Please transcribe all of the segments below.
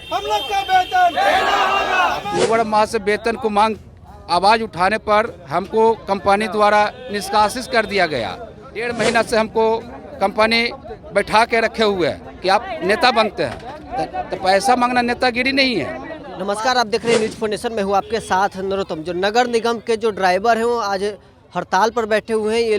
हम लोग का वेतन अक्टूबर माह से वेतन को मांग आवाज उठाने पर हमको कंपनी द्वारा निष्कासित कर दिया गया। 1.5 महीना से हमको कंपनी बैठा के रखे हुए है कि आप नेता बनते हैं, तो पैसा मांगना नेतागिरी नहीं है। नमस्कार, आप देख रहे हैं न्यूज़ फॉर नेशन में हूँ आपके साथ नरोत्तम। जो नगर निगम के जो ड्राइवर हैं वो आज हड़ताल पर बैठे हुए हैं। ये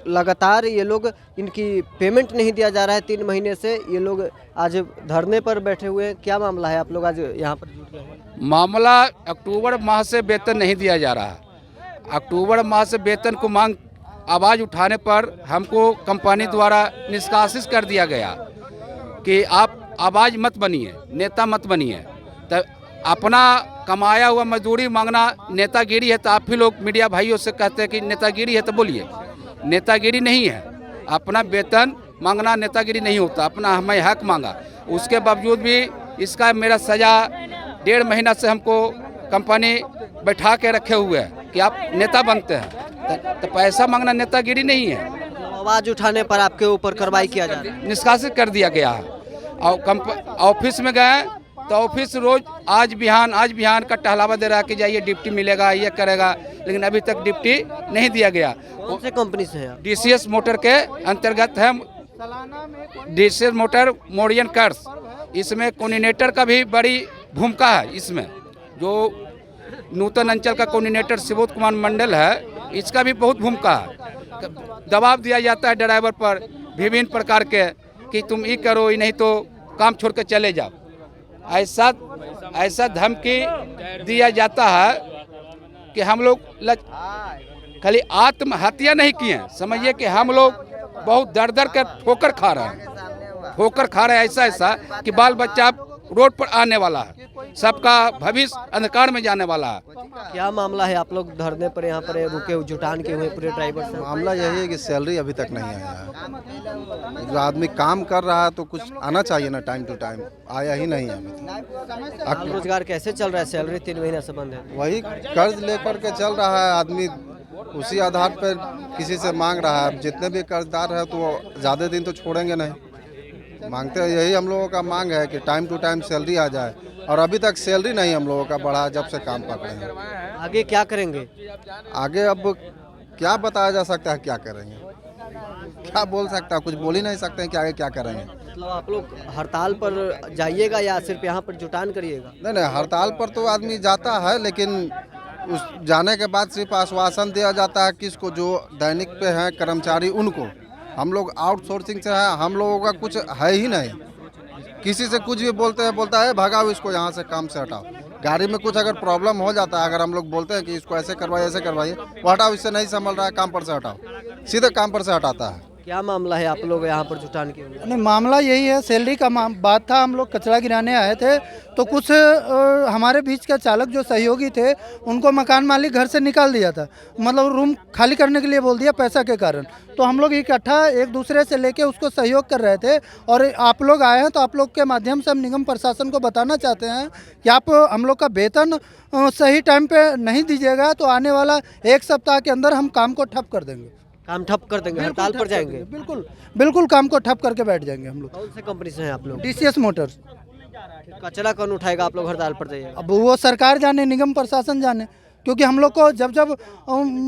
लगातार इनकी पेमेंट नहीं दिया जा रहा है 3 महीने से। ये लोग आज धरने पर बैठे हुए हैं। क्या मामला है, आप लोग आज यहाँ पर जुट गए हैं? मामला अक्टूबर माह से वेतन नहीं दिया जा रहा। अक्टूबर माह से वेतन को मांग आवाज उठाने पर हमको कंपनी द्वारा निष्कासित कर दिया गया कि आप आवाज मत बनिए, नेता मत बनिए। तो अपना कमाया हुआ मजदूरी मांगना नेतागिरी है। तो आप ही लोग मीडिया भाइयों से कहते हैं कि नेतागिरी है, तो बोलिए नेतागिरी नहीं है। अपना वेतन मांगना नेतागिरी नहीं होता। अपना हमें हक मांगा, उसके बावजूद भी इसका मेरा सज़ा 1.5 महीना से हमको कंपनी बैठा के रखे हुए है कि आप नेता बनते हैं, तो पैसा मांगना नेतागिरी नहीं है। आवाज़ उठाने पर आपके ऊपर कार्रवाई किया जा रहा है। निष्कासित कर दिया गया है। और ऑफिस में गए तो ऑफिस रोज आज बिहान का टहलावा दे रहा कि जाइए डिप्टी मिलेगा, ये करेगा, लेकिन अभी तक डिप्टी नहीं दिया गया। कौन से कंपनी से है? डीसीएस मोटर के अंतर्गत है। डीसीएस मोटर मोरियन कर्स, इसमें कोऑर्डिनेटर का भी बड़ी भूमिका है। इसमें जो नूतन अंचल का कोऑर्डिनेटर शिवोत कुमार मंडल है, इसका भी बहुत भूमिका है। दबाव दिया जाता है ड्राइवर पर विभिन्न प्रकार के कि तुम ये करो, ये नहीं तो काम छोड़ के चले जाओ। ऐसा धमकी दिया जाता है कि हम लोग खाली आत्महत्या नहीं किए हैं, समझिए कि हम लोग बहुत दर के ठोकर खा रहे हैं। ऐसा कि बाल बच्चा रोड पर आने वाला है, सबका भविष्य अंधकार में जाने वाला है। क्या मामला है, आप लोग धरने पर यहाँ पर रुके जुटान के हुए पूरे ड्राइवर से? मामला यही है कि सैलरी अभी तक नहीं आया है। जो आदमी काम कर रहा है तो कुछ आना चाहिए ना, टाइम टू टाइम आया ही नहीं है अभी तक। रोजगार कैसे चल रहा है? सैलरी 3 महीने से बंद है। वही कर्ज लेकर के चल रहा है आदमी, उसी आधार पर किसी से मांग रहा है। जितने भी कर्जदार है तो ज़्यादा दिन तो छोड़ेंगे नहीं, मांगते हैं। यही हम लोगों का मांग है कि टाइम टू टाइम सैलरी आ जाए, और अभी तक सैलरी नहीं हम लोगों का बढ़ा जब से काम पकड़े हैं। आगे क्या करेंगे? आगे अब क्या बताया जा सकता है, क्या करेंगे, क्या बोल सकता है, कुछ बोल ही नहीं सकते हैं कि आगे क्या करेंगे। मतलब आप लोग हड़ताल पर जाइएगा या सिर्फ यहाँ पर जुटान करिएगा? नहीं, हड़ताल पर तो आदमी जाता है, लेकिन उस जाने के बाद सिर्फ आश्वासन दिया जाता है किसको, जो दैनिक पे हैं कर्मचारी उनको। हम लोग आउटसोर्सिंग से हैं, हम लोगों का कुछ है ही नहीं। किसी से कुछ भी बोलता है भगाओ इसको यहाँ से, काम से हटाओ। गाड़ी में कुछ अगर प्रॉब्लम हो जाता है, अगर हम लोग बोलते हैं कि इसको ऐसे करवाइए, वो हटाओ, इससे नहीं संभल रहा है, काम पर से हटाओ, सीधे काम पर से हटाता है। क्या मामला है, आप लोग यहाँ पर जुटान के हुए? नहीं, मामला यही है, सैलरी का बात था। हम लोग कचरा गिराने आए थे तो कुछ हमारे बीच का चालक जो सहयोगी थे, उनको मकान मालिक घर से निकाल दिया था, मतलब रूम खाली करने के लिए बोल दिया पैसा के कारण। तो हम लोग इकट्ठा एक दूसरे से लेके उसको सहयोग कर रहे थे। और आप लोग आए हैं तो आप लोग के माध्यम से हम निगम प्रशासन को बताना चाहते हैं कि आप हम लोग का वेतन सही टाइम पे नहीं दीजिएगा तो आने वाला 1 सप्ताह के अंदर हम काम को ठप कर देंगे। काम ठप कर देंगे, हड़ताल पर जाएंगे? बिल्कुल काम को ठप करके बैठ जाएंगे हम लोग। कौन से कंपनी से हैं आप लोग? DCS Motors. कचरा कौन उठाएगा? आप लोग हड़ताल पर जाइए। अब वो सरकार जाने, निगम प्रशासन जाने, क्योंकि हम लोग को जब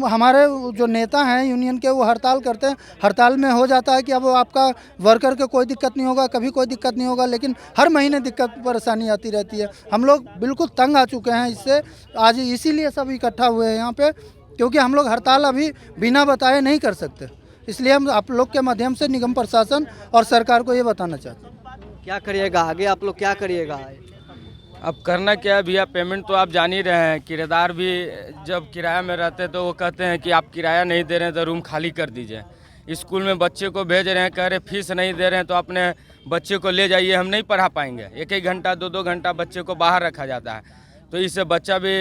हमारे जो नेता हैं यूनियन के, वो हड़ताल करते हैं, हड़ताल में हो जाता है कि अब आपका वर्कर के कोई दिक्कत नहीं होगा, कभी कोई दिक्कत नहीं होगा, लेकिन हर महीने दिक्कत परेशानी आती रहती है। हम लोग बिल्कुल तंग आ चुके हैं इससे। आज इसीलिए सब इकट्ठा हुए हैं यहाँ पे, क्योंकि हम लोग हड़ताल अभी बिना बताए नहीं कर सकते। इसलिए हम आप लोग के माध्यम से निगम प्रशासन और सरकार को ये बताना चाहते हैं। क्या करिएगा आगे, आप लोग क्या करिएगा? अब करना क्या है भैया, पेमेंट तो आप जान ही रहे हैं। किराएदार भी जब किराया में रहते तो वो कहते हैं कि आप किराया नहीं दे रहे हैं तो रूम खाली कर दीजिए। स्कूल में बच्चे को भेज रहे हैं, कह रहे फीस नहीं दे रहे हैं तो अपने बच्चे को ले जाइए, हम नहीं पढ़ा पाएंगे। 1-1 घंटा 2-2 घंटा बच्चे को बाहर रखा जाता है, तो इससे बच्चा भी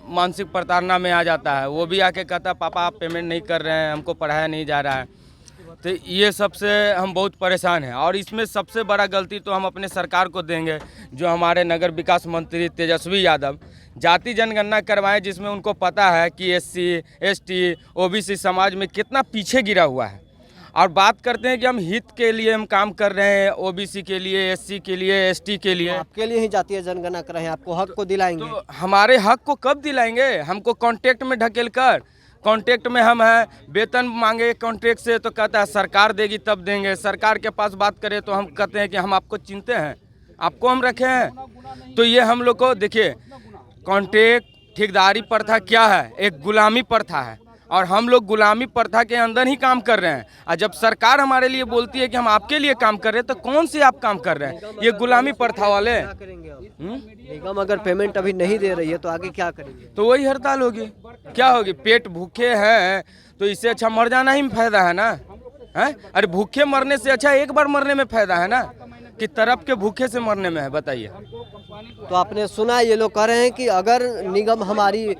मानसिक प्रताड़ना में आ जाता है। वो भी आके कहता है पापा आप पेमेंट नहीं कर रहे हैं, हमको पढ़ाया नहीं जा रहा है। तो ये सबसे हम बहुत परेशान हैं। और इसमें सबसे बड़ा गलती तो हम अपने सरकार को देंगे, जो हमारे नगर विकास मंत्री तेजस्वी यादव जाति जनगणना करवाएं, जिसमें उनको पता है कि SC ST OBC समाज में कितना पीछे गिरा हुआ है। और बात करते हैं कि हम हित के लिए हम काम कर रहे हैं, ओबीसी के लिए, एससी के लिए, एसटी के लिए। आपके लिए ही जातीय जनगणना कर रहे हैं, आपको हक को दिलाएंगे। तो हमारे हक को कब दिलाएंगे? हमको कॉन्ट्रैक्ट में ढकेल कर, कॉन्ट्रैक्ट में हम हैं, वेतन मांगे कॉन्ट्रैक्ट से तो कहता है सरकार देगी तब देंगे। सरकार के पास बात करें तो हम कहते हैं कि हम आपको चिनते हैं, आपको हम रखे हैं। तो ये हम लोग को देखिए, कॉन्ट्रैक्ट ठेकेदारी प्रथा क्या है? एक गुलामी प्रथा है, और हम लोग गुलामी प्रथा के अंदर ही काम कर रहे हैं। और जब सरकार हमारे लिए बोलती है कि हम आपके लिए काम कर रहे हैं, तो कौन से आप काम कर रहे हैं? ये गुलामी प्रथा वाले। क्या करेंगे आप? निगम अगर पेमेंट अभी नहीं दे रही है तो आगे क्या करेंगे? तो वही हड़ताल होगी। क्या होगी? पेट भूखे हैं तो इससे अच्छा मर जाना ही में फायदा है ना, है? अरे भूखे मरने से अच्छा एक बार मरने में फायदा है ना, कि तरफ के भूखे से मरने में है, बताइए। तो आपने सुना, ये लोग कह रहे हैं कि अगर निगम हमारी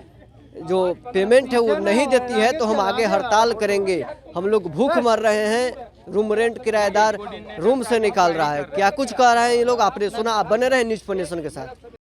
जो पेमेंट है वो नहीं देती है तो हम आगे हड़ताल करेंगे, हम लोग भूख मर रहे हैं, रूम रेंट किराएदार रूम से निकाल रहा है। क्या कुछ कह रहे हैं ये लोग, आपने सुना। आप बने रहे न्यूज़ 4 नेशन के साथ।